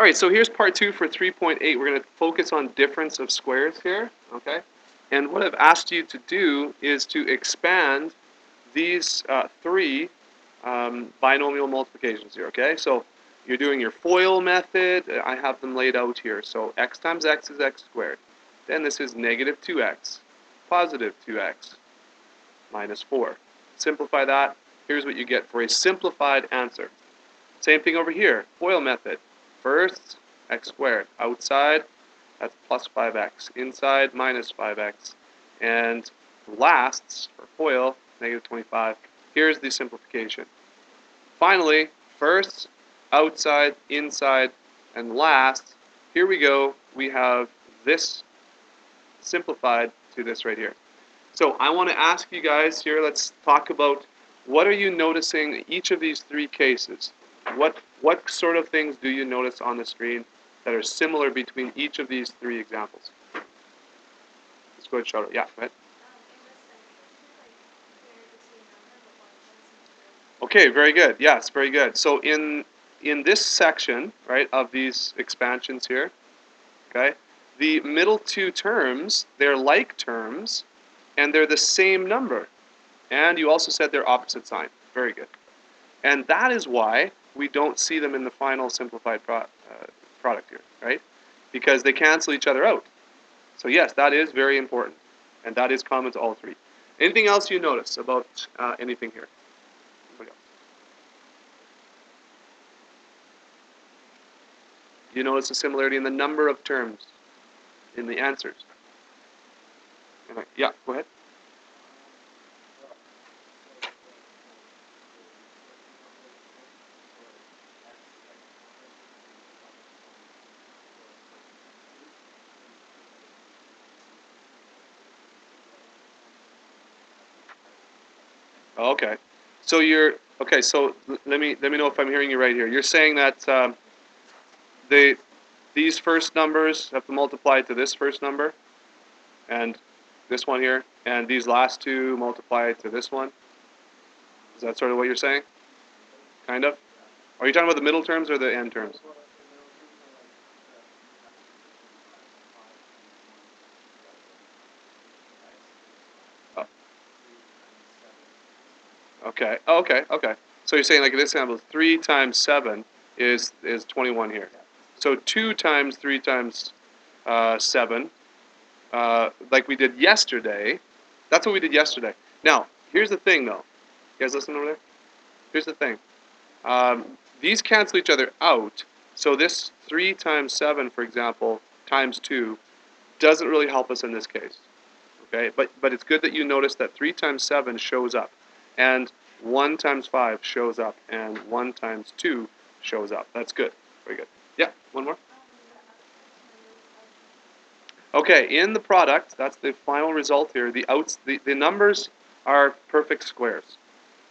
All right, so here's part 2 for 3.8. We're going to focus on difference of squares here, okay? And what I've asked you to do is to expand these three binomial multiplications here, okay? So you're doing your FOIL method. I have them laid out here. So x times x is x squared. Then this is negative 2x, positive 2x, minus 4. Simplify that. Here's what you get for a simplified answer. Same thing over here, FOIL method. First, x squared. Outside, that's plus 5x. Inside, minus 5x. And lasts, for FOIL, negative 25. Here's the simplification. Finally, first, outside, inside, and last, here we go. We have this simplified to this right here. So I want to ask you guys here, let's talk about what are you noticing in each of these three cases? What sort of things do you notice on the screen that are similar between each of these three examples? Let's go ahead and shout it. Yeah, go ahead. Okay, very good. Yes, very good. So in this section, right, of these expansions here, okay, the middle two terms, they're like terms, and they're the same number. And you also said they're opposite sign. Very good. And that is why we don't see them in the final simplified product here, right? Because they cancel each other out. So yes, that is very important. And that is common to all three. Anything else you notice about anything here? You notice a similarity in the number of terms in the answers. Yeah, go ahead. Okay. So you're okay. So let me know if I'm hearing you right here. You're saying that these first numbers have to multiply to this first number, and this one here, and these last two multiply to this one. Is that sort of what you're saying? Kind of. Are you talking about the middle terms or the end terms? Oh. Okay. Oh, okay. Okay. So you're saying like in this example, 3 times 7 is 21 here. So 2 times 3 times 7, like we did yesterday. That's what we did yesterday. Now, here's the thing, though. You guys listen over there? Here's the thing. These cancel each other out. So this 3 times 7, for example, times 2, doesn't really help us in this case. Okay, but it's good that you notice that 3 times 7 shows up, and 1 times 5 shows up, and 1 times 2 shows up. That's good. Very good. Yeah, one more. Okay, in the product, that's the final result here. The numbers are perfect squares,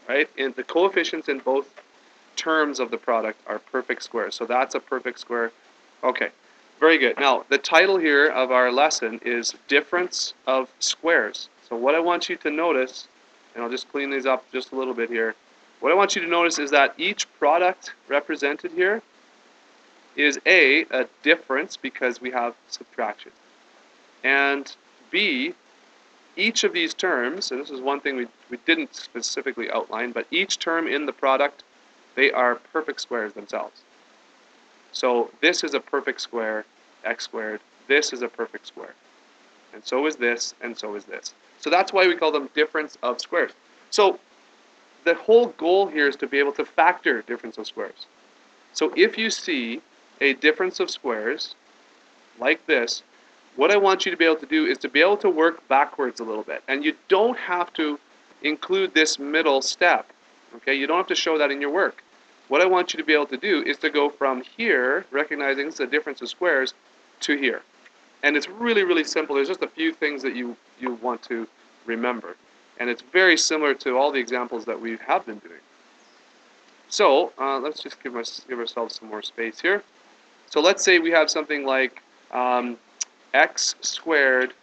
right? And the coefficients in both terms of the product are perfect squares. So that's a perfect square. Okay, very good. Now, the title here of our lesson is Difference of Squares. So what I want you to notice, and I'll just clean these up just a little bit here. What I want you to notice is that each product represented here is A, a difference because we have subtraction. And B, each of these terms, and this is one thing we didn't specifically outline, but each term in the product, they are perfect squares themselves. So this is a perfect square, x squared. This is a perfect square. And so is this, and so is this. So that's why we call them difference of squares. So the whole goal here is to be able to factor difference of squares. So if you see a difference of squares like this, what I want you to be able to do is to be able to work backwards a little bit. And you don't have to include this middle step. Okay, you don't have to show that in your work. What I want you to be able to do is to go from here, recognizing it's a difference of squares, to here. And it's really, really simple. There's just a few things that you want to remember. And it's very similar to all the examples that we have been doing. So let's just give ourselves some more space here. So let's say we have something like x squared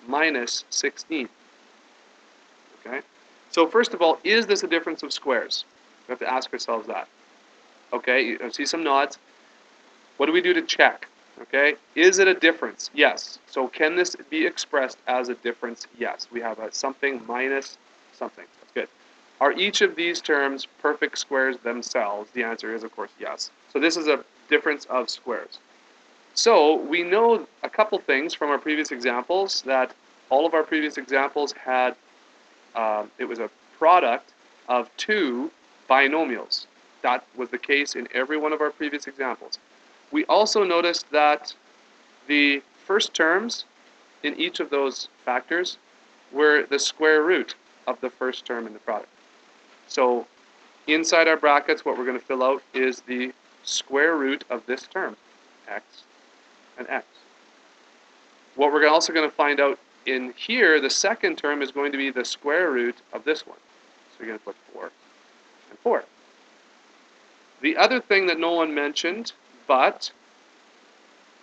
minus 16. Okay? So first of all, is this a difference of squares? We have to ask ourselves that. Okay, you see some nods. What do we do to check? Okay, is it a difference? Yes. So can this be expressed as a difference? Yes. We have a something minus something. That's good. Are each of these terms perfect squares themselves? The answer is, of course, yes. So this is a difference of squares. So we know a couple things from our previous examples, that all of our previous examples had, it was a product of two binomials. That was the case in every one of our previous examples. We also noticed that the first terms in each of those factors were the square root of the first term in the product. So inside our brackets, what we're going to fill out is the square root of this term, x and x. What we're also going to find out in here, the second term is going to be the square root of this one. So you're going to put 4 and 4. The other thing that no one mentioned, but,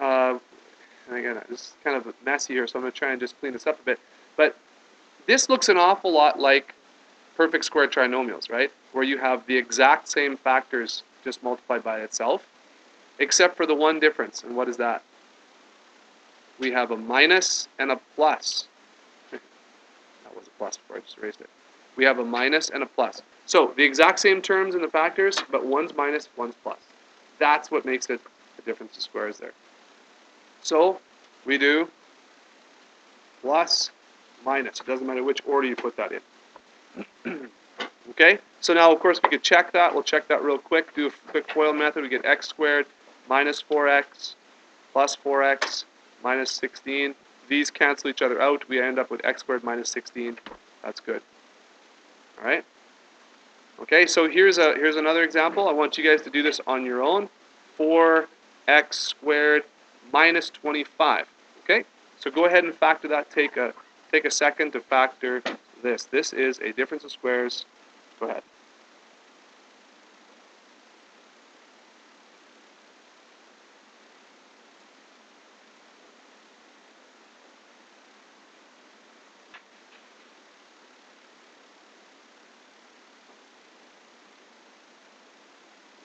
and again, this is kind of messy here, so I'm going to try and just clean this up a bit, but this looks an awful lot like perfect square trinomials, right? Where you have the exact same factors just multiplied by itself, except for the one difference. And what is that? We have a minus and a plus. That was a plus before I just erased it. We have a minus and a plus. So the exact same terms in the factors, but one's minus, one's plus. That's what makes it a difference of squares there. So we do plus, minus. It doesn't matter which order you put that in. Okay, so now of course we could check that. We'll check that real quick. Do a quick FOIL method. We get x squared minus 4x plus 4x minus 16. These cancel each other out. We end up with x squared minus 16. That's good. All right. Okay, so here's another example. I want you guys to do this on your own. 4x squared minus 25. Okay, so go ahead and factor that. Take a second to factor this. This is a difference of squares. Go ahead.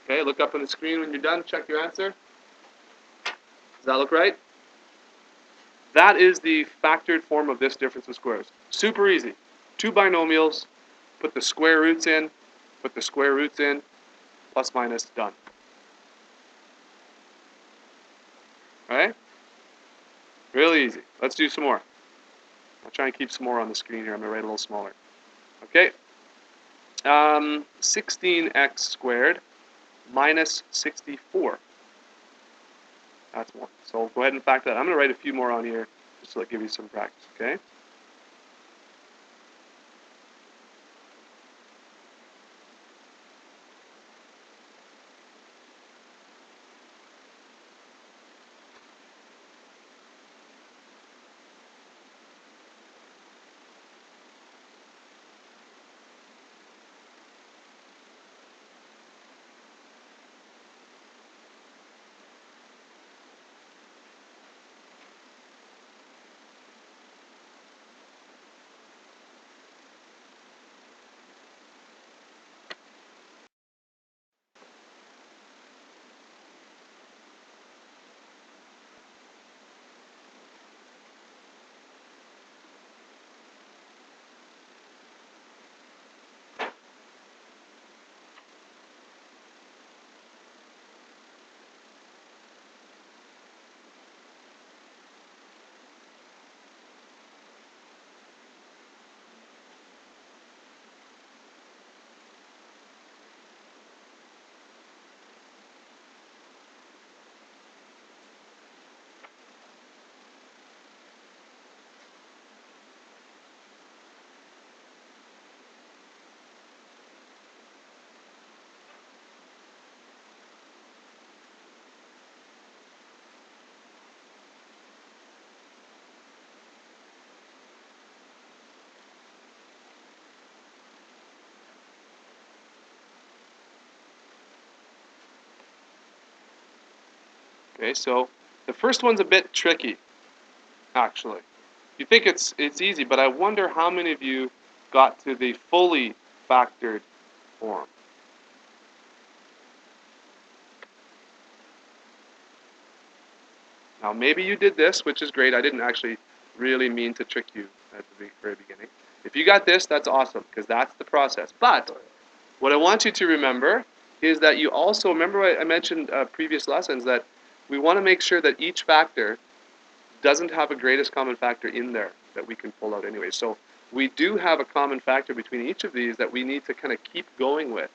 Okay, look up on the screen when you're done. Check your answer. Does that look right? That is the factored form of this difference of squares. Super easy. Two binomials, put the square roots in, plus minus, done. All right? Really easy. Let's do some more. I'll try and keep some more on the screen here. I'm going to write a little smaller. Okay. 16x squared minus 64. That's one. So go ahead and factor that. I'm going to write a few more on here just to give you some practice, okay? Okay, so the first one's a bit tricky, actually. You think it's easy, but I wonder how many of you got to the fully factored form. Now, maybe you did this, which is great. I didn't actually really mean to trick you at the very beginning. If you got this, that's awesome, because that's the process. But what I want you to remember is that you also, remember I mentioned previous lessons, that we want to make sure that each factor doesn't have a greatest common factor in there that we can pull out anyway. So we do have a common factor between each of these that we need to kind of keep going with.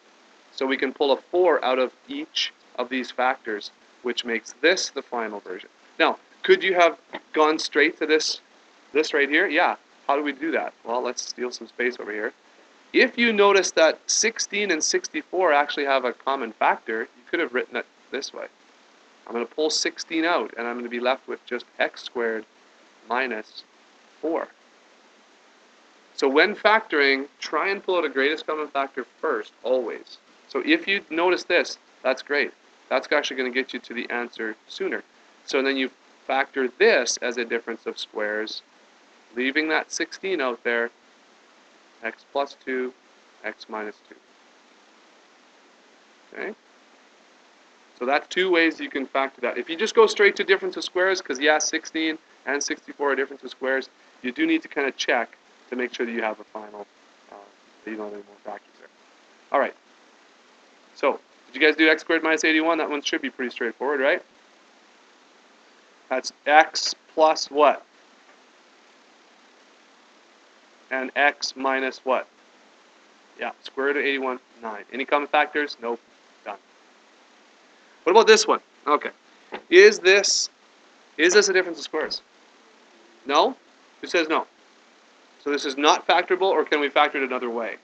So we can pull a 4 out of each of these factors, which makes this the final version. Now, could you have gone straight to this right here? Yeah. How do we do that? Well, let's steal some space over here. If you notice that 16 and 64 actually have a common factor, you could have written it this way. I'm going to pull 16 out, and I'm going to be left with just x squared minus 4. So when factoring, try and pull out a greatest common factor first, always. So if you notice this, that's great. That's actually going to get you to the answer sooner. So then you factor this as a difference of squares, leaving that 16 out there, x plus 2, x minus 2. Okay? So that's two ways you can factor that. If you just go straight to difference of squares, because yeah, 16 and 64 are difference of squares, you do need to kind of check to make sure that you have a final, that you don't have any more factors there. All right. So, did you guys do x squared minus 81? That one should be pretty straightforward, right? That's x plus what? And x minus what? Yeah, square root of 81, 9. Any common factors? Nope. Done. What about this one? Okay. Is this a difference of squares? No? Who says no? So this is not factorable, or can we factor it another way?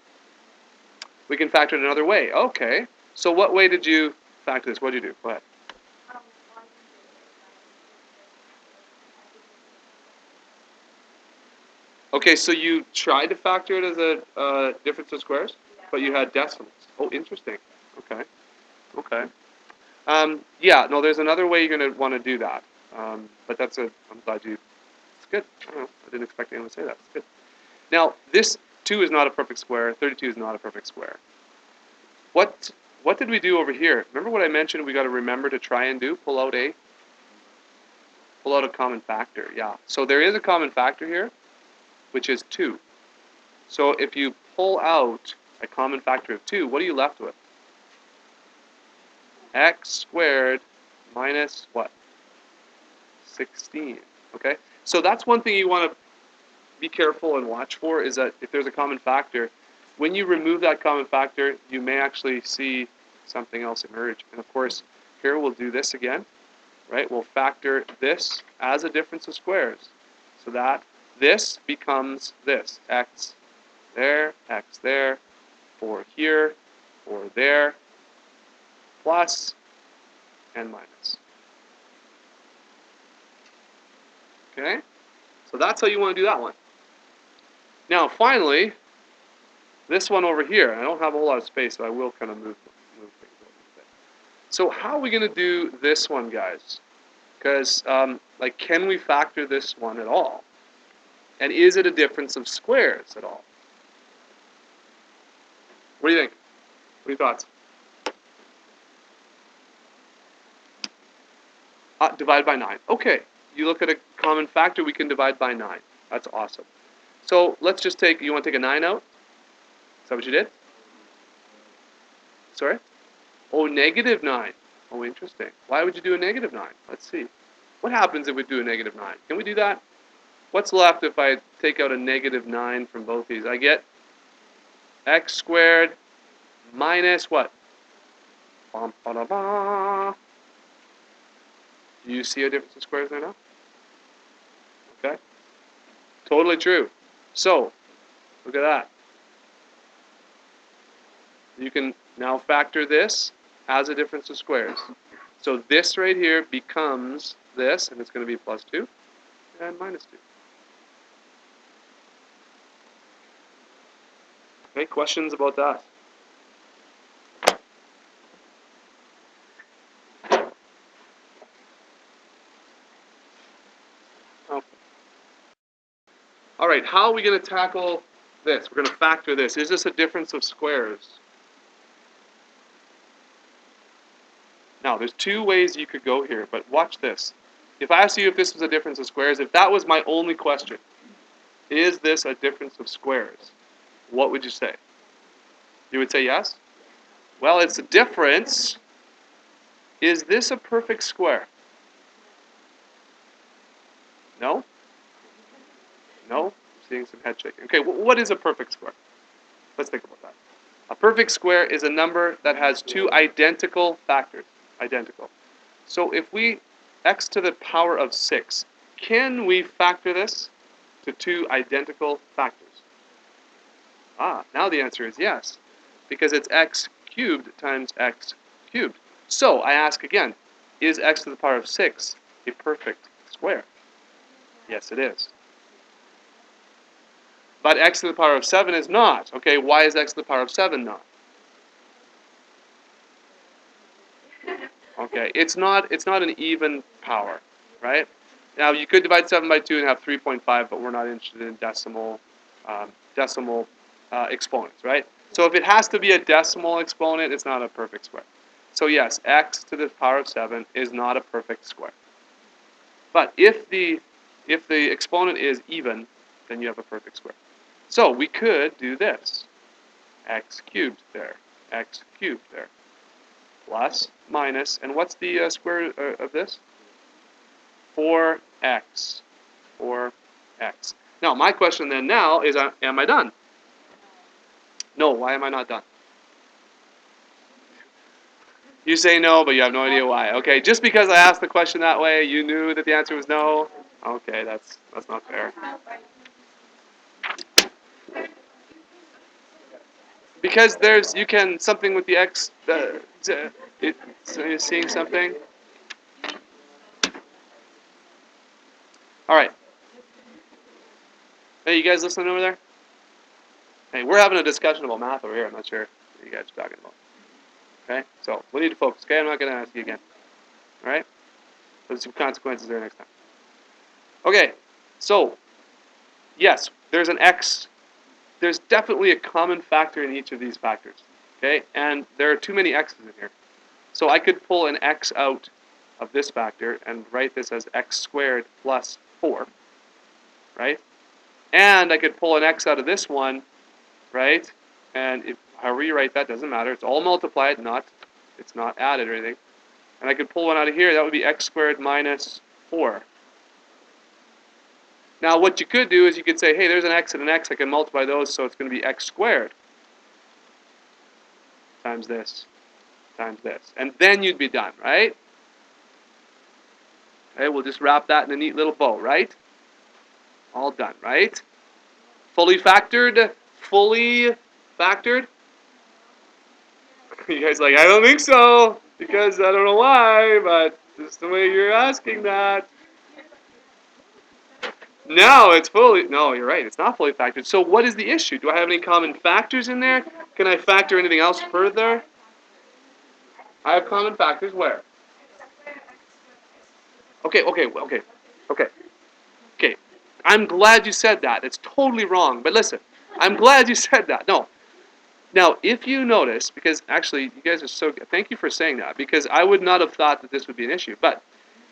We can factor it another way. Okay. So what way did you factor this? What did you do? Go ahead. Okay, so you tried to factor it as a difference of squares, but you had decimals. Oh, interesting. Okay. Okay. Yeah, no, there's another way you're going to want to do that. But I'm glad you, it's good. I don't know, I didn't expect anyone to say that. It's good. Now, this 2 is not a perfect square. 32 is not a perfect square. What did we do over here? Remember what I mentioned we got to remember to try and do? Pull out a common factor. Yeah. So there is a common factor here, which is 2. So if you pull out a common factor of 2, what are you left with? X squared minus what? 16. Okay? So that's one thing you want to be careful and watch for, is that if there's a common factor, when you remove that common factor, you may actually see something else emerge. And of course, here we'll do this again, right? We'll factor this as a difference of squares. So that this becomes this, x there, 4 here, 4 there, plus and minus. Okay? So that's how you want to do that one. Now, finally, this one over here, I don't have a whole lot of space, so I will kind of move things a little bit. So how are we going to do this one, guys? Because, like, can we factor this one at all? And is it a difference of squares at all? What do you think? What are your thoughts? Divide by 9. Okay. You look at a common factor, we can divide by 9. That's awesome. So let's just take, you want to take a 9 out? Is that what you did? Sorry? Oh, negative 9. Oh, interesting. Why would you do a negative 9? Let's see. What happens if we do a negative 9? Can we do that? What's left if I take out a negative 9 from both these? I get x squared minus what? Bum, ba, da, ba. Do you see a difference in squares there now? Okay. Totally true. So, look at that. You can now factor this as a difference of squares. So this right here becomes this, and it's going to be plus 2 and minus 2. Okay, questions about that? Okay. All right, how are we going to tackle this? We're going to factor this. Is this a difference of squares? Now, there's two ways you could go here, but watch this. if I asked you if this was a difference of squares, if that was my only question, is this a difference of squares? What would you say? You would say yes? Well, it's a difference. Is this a perfect square? No? No? I'm seeing some head shaking. Okay, what is a perfect square? Let's think about that. A perfect square is a number that has two identical factors. Identical. So if we, x to the power of 6, can we factor this to two identical factors? Now the answer is yes, because it's x cubed times x cubed. So I ask again, is x to the power of 6 a perfect square? Yes, it is. But x to the power of 7 is not. Okay, why is x to the power of 7 not? Okay, it's not an even power, right? Now you could divide 7 by 2 and have 3.5, but we're not interested in decimal exponents, right? So if it has to be a decimal exponent, it's not a perfect square. So yes, x to the power of 7 is not a perfect square. But if the exponent is even, then you have a perfect square. So we could do this. X cubed there, x cubed there, plus, minus, and what's the square of this? 4x. 4x. Now, my question then now is, am I done? No, why am I not done? You say no, but you have no idea why. Okay, just because I asked the question that way, you knew that the answer was no? Okay, that's not fair. Because you can, something with the x, so you're seeing something? All right. Hey, you guys listening over there? Hey, we're having a discussion about math over here. I'm not sure what you guys are talking about. Okay, so we need to focus. Okay, I'm not going to ask you again. All right? There's some consequences there next time. Okay, so yes, there's an x. There's definitely a common factor in each of these factors. Okay, and there are too many x's in here. So I could pull an x out of this factor and write this as x squared plus 4, right? And I could pull an x out of this one, right? And however you write that, doesn't matter. It's all multiplied, it's not added or anything. And I could pull one out of here. That would be x squared minus 4. Now what you could do is you could say, hey, there's an x and an x. I can multiply those, so it's going to be x squared times this times this. And then you'd be done, right? Okay, we'll just wrap that in a neat little bow, right? All done, right? Fully factored? Fully factored? You guys are like, I don't think so, because I don't know why, but just the way you're asking that. No, it's fully, no, you're right, it's not fully factored. So what is the issue? Do I have any common factors in there? Can I factor anything else further? I have common factors where? Okay. I'm glad you said that. It's totally wrong, but listen, I'm glad you said that. No. Now, if you notice, because actually, you guys are so good, thank you for saying that, because I would not have thought that this would be an issue, but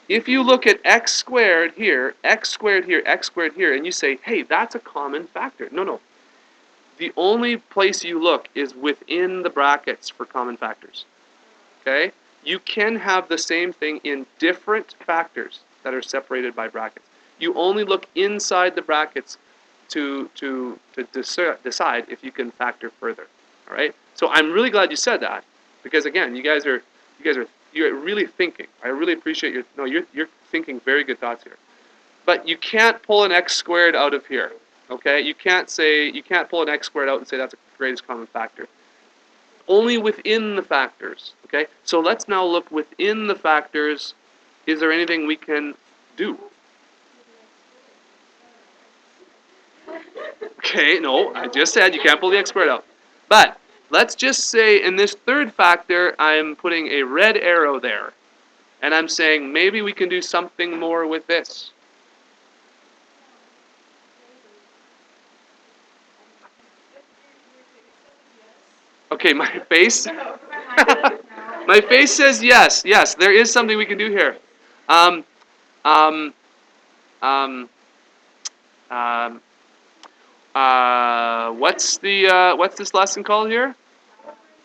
if you look at x squared here, x squared here, x squared here, and you say, hey, that's a common factor. No. The only place you look is within the brackets for common factors. Okay? You can have the same thing in different factors that are separated by brackets. You only look inside the brackets to decide if you can factor further. All right? So I'm really glad you said that, because again, you're really thinking. I really appreciate you're thinking very good thoughts here. But you can't pull an x squared out of here. Okay? You can't pull an x squared out and say that's the greatest common factor. Only within the factors. Okay? So let's now look within the factors. Is there anything we can do? Okay, no, I just said you can't pull the x squared out. But let's just say in this third factor, I'm putting a red arrow there. And I'm saying maybe we can do something more with this. Okay, my face my face says yes, there is something we can do here. Um, um, um, what's this lesson called here?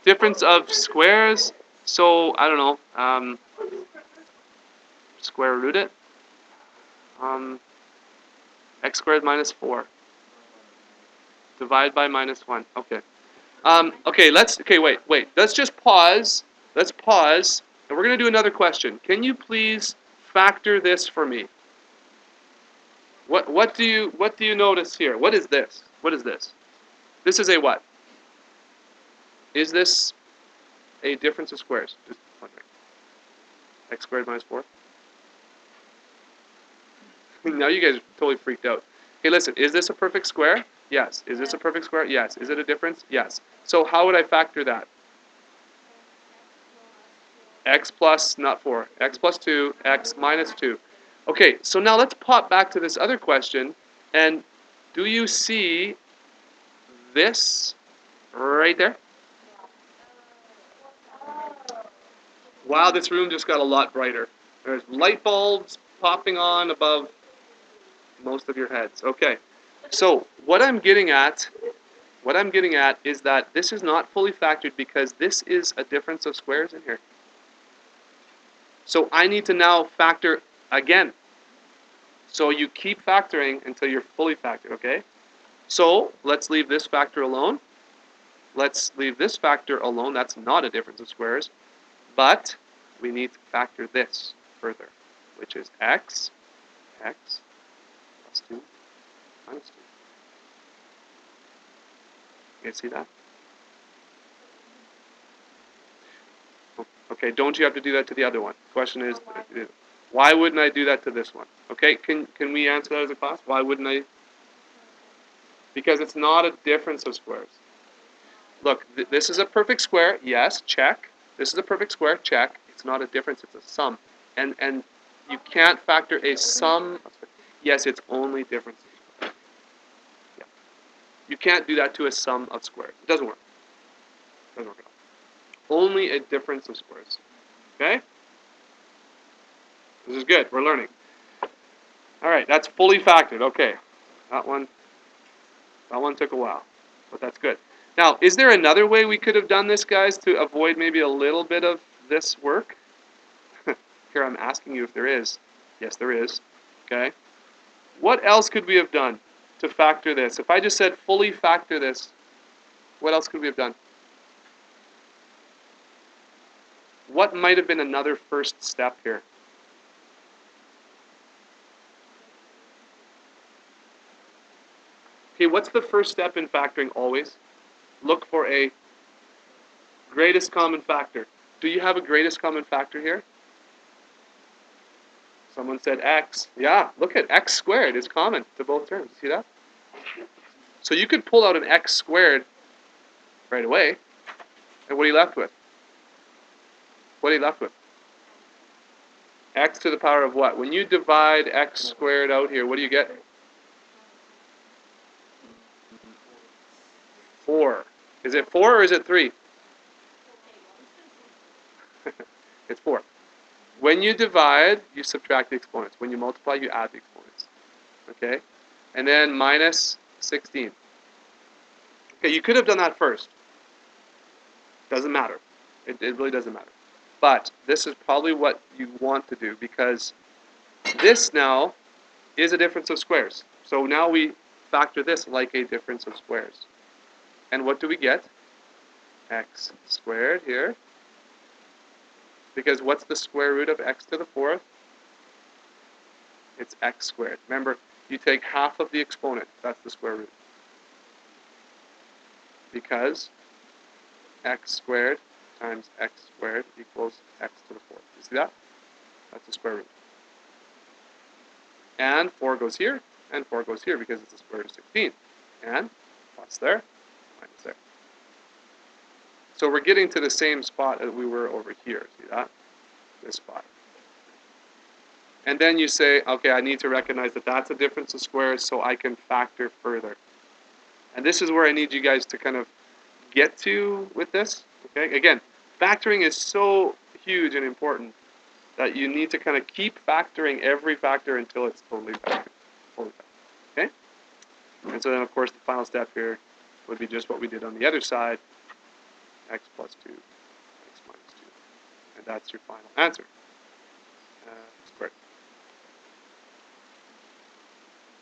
Difference of squares. So I don't know. Square root it. X squared minus 4. Divide by minus 1. Okay. Okay, wait. Let's just pause. Let's pause. And we're going to do another question. Can you please factor this for me? What do you notice here? What is this? What is this? This is a what? Is this a difference of squares? Just wondering. X squared minus 4? Now you guys are totally freaked out. Hey, listen, is this a perfect square? Yes. Is this a perfect square? Yes. Is it a difference? Yes. So how would I factor that? X plus, not 4, X plus 2, X minus 2. Okay, so now let's pop back to this other question, and do you see this right there? Wow, this room just got a lot brighter. There's light bulbs popping on above most of your heads. Okay, so what I'm getting at is that this is not fully factored because this is a difference of squares in here. So I need to now factor again. So you keep factoring until you're fully factored, okay? So let's leave this factor alone. Let's leave this factor alone. That's not a difference of squares. But we need to factor this further, which is x plus 2 minus 2. You see that? Okay, don't you have to do that to the other one? The question is, why wouldn't I do that to this one? Okay, can we answer that as a class? Why wouldn't I? Because it's not a difference of squares. Look, this is a perfect square. Yes, check. This is a perfect square. Check. It's not a difference. It's a sum. And you can't factor a sum. Yes, it's only differences. Yeah. You can't do that to a sum of squares. It doesn't work. It doesn't work at all. Only a difference of squares. Okay? This is good. We're learning. All right, that's fully factored. Okay. That one took a while, but that's good. Now, is there another way we could have done this, guys, to avoid maybe a little bit of this work? Here, I'm asking you if there is. Yes, there is. Okay. What else could we have done to factor this? If I just said fully factor this, what else could we have done? What might have been another first step here? Okay, what's the first step in factoring always? Look for a greatest common factor. Do you have a greatest common factor here? Someone said x. Yeah, look at x squared is common to both terms. See that? So you could pull out an x squared right away, and what are you left with? What are you left with? X to the power of what? When you divide x squared out here, what do you get? 4. Is it 4 or is it 3? It's 4. When you divide, you subtract the exponents. When you multiply, you add the exponents. Okay? And then minus 16. Okay, you could have done that first. Doesn't matter. It really doesn't matter. But this is probably what you want to do because this now is a difference of squares. So now we factor this like a difference of squares. And what do we get? X squared here. Because what's the square root of x to the 4th? It's x squared. Remember, you take half of the exponent. That's the square root. Because x squared times x squared equals x to the 4th. You see that? That's the square root. And 4 goes here, and 4 goes here because it's the square root of 16. And plus there, minus there. So we're getting to the same spot that we were over here. See that? This spot. And then you say, okay, I need to recognize that that's a difference of squares so I can factor further. And this is where I need you guys to kind of get to with this. Okay? Again, factoring is so huge and important. that you need to kind of keep factoring every factor until it's totally factored. Okay? And so then, of course, the final step here would be just what we did on the other side, x plus 2, x minus 2. And that's your final answer. Squared.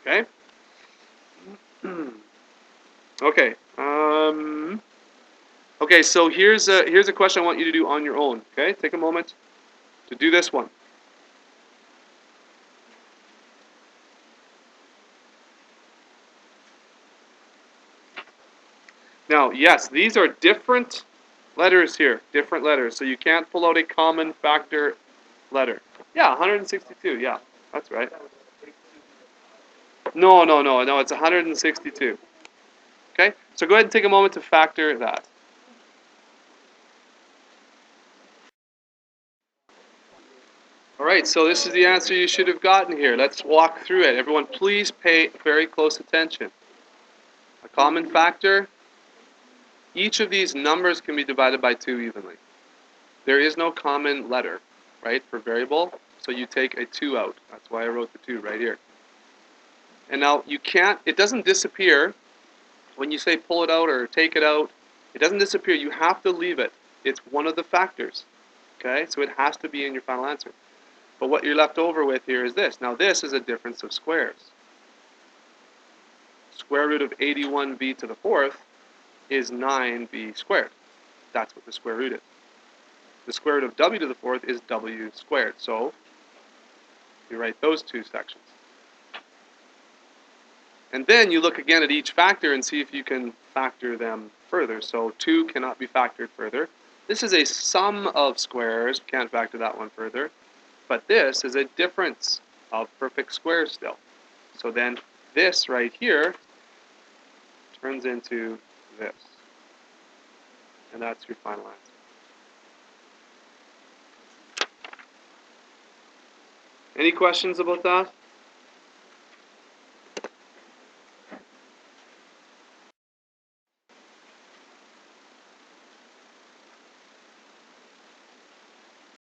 Okay? Okay. Okay, so here's a question I want you to do on your own. Okay? Take a moment to do this one. Now, yes, these are different letters here, different letters. So you can't pull out a common factor letter. Yeah, 162. Yeah, that's right. No, it's 162. Okay? So go ahead and take a moment to factor that. All right, so this is the answer you should have gotten here. Let's walk through it. Everyone, please pay very close attention. A common factor, each of these numbers can be divided by 2 evenly. There is no common letter, right, for variable, so you take a 2 out. That's why I wrote the 2 right here. And now you can't, it doesn't disappear when you say pull it out or take it out. It doesn't disappear. You have to leave it. It's one of the factors, okay? So it has to be in your final answer. But what you're left over with here is this. Now this is a difference of squares. Square root of 81b to the 4th is 9b squared. That's what the square root is. The square root of w to the 4th is w squared. So you write those two sections. And then you look again at each factor and see if you can factor them further. So 2 cannot be factored further. This is a sum of squares. Can't factor that one further. But this is a difference of perfect squares still. So then this right here turns into this. And that's your final answer. Any questions about that?